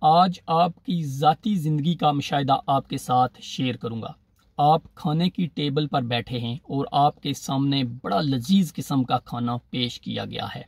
आज आपकी ज़ाती ज़िंदगी का मुशाहिदा आपके साथ शेयर करूंगा। आप खाने की टेबल पर बैठे हैं और आपके सामने बड़ा लजीज किस्म का खाना पेश किया गया है।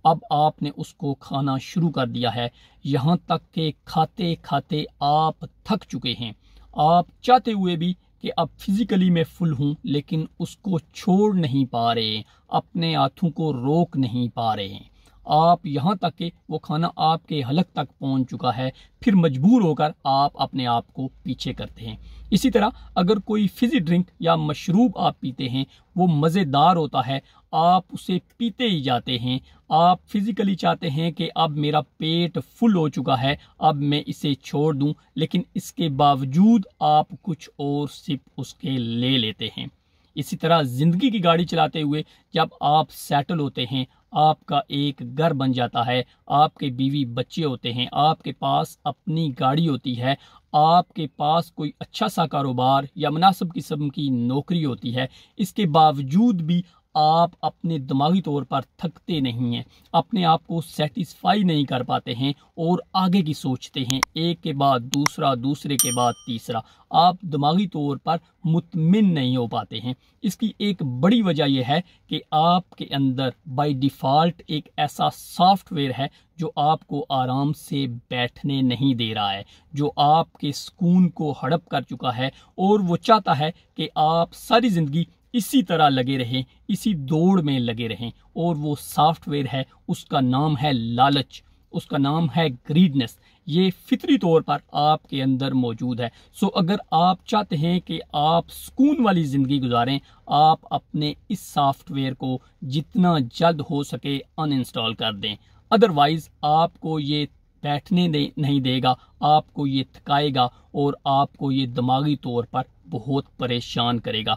अब आपने उसको खाना शुरू कर दिया है, यहाँ तक कि खाते खाते आप थक चुके हैं। आप चाहते हुए भी कि अब फिजिकली मैं फुल हूँ, लेकिन उसको छोड़ नहीं पा रहे हैं, अपने हाथों को रोक नहीं पा रहे हैं। आप यहाँ तक कि वो खाना आपके हलक तक पहुँच चुका है, फिर मजबूर होकर आप अपने आप को पीछे करते हैं। इसी तरह अगर कोई फिजी ड्रिंक या मशरूब आप पीते हैं, वो मज़ेदार होता है, आप उसे पीते ही जाते हैं। आप फिजिकली चाहते हैं कि अब मेरा पेट फुल हो चुका है, अब मैं इसे छोड़ दूं, लेकिन इसके बावजूद आप कुछ और सिप उसके ले लेते हैं। इसी तरह ज़िंदगी की गाड़ी चलाते हुए जब आप सेटल होते हैं, आपका एक घर बन जाता है, आपके बीवी बच्चे होते हैं, आपके पास अपनी गाड़ी होती है, आपके पास कोई अच्छा सा कारोबार या मुनासिब किस्म की नौकरी होती है, इसके बावजूद भी आप अपने दिमागी तौर पर थकते नहीं हैं, अपने आप को सेटिस्फाई नहीं कर पाते हैं और आगे की सोचते हैं, एक के बाद दूसरा, दूसरे के बाद तीसरा। आप दिमागी तौर पर मुतमिन नहीं हो पाते हैं। इसकी एक बड़ी वजह यह है कि आपके अंदर बाय डिफ़ॉल्ट एक ऐसा सॉफ्टवेयर है जो आपको आराम से बैठने नहीं दे रहा है, जो आपके सुकून को हड़प कर चुका है और वो चाहता है कि आप सारी ज़िंदगी इसी तरह लगे रहें, इसी दौड़ में लगे रहें। और वो सॉफ्टवेयर है, उसका नाम है लालच, उसका नाम है ग्रीडनेस। ये फितरी तौर पर आपके अंदर मौजूद है। सो अगर आप चाहते हैं कि आप सुकून वाली ज़िंदगी गुजारें, आप अपने इस सॉफ्टवेयर को जितना जल्द हो सके अनइंस्टॉल कर दें। अदरवाइज़ आपको ये बैठने नहीं देगा, आपको ये थकाएगा और आपको ये दिमागी तौर पर बहुत परेशान करेगा।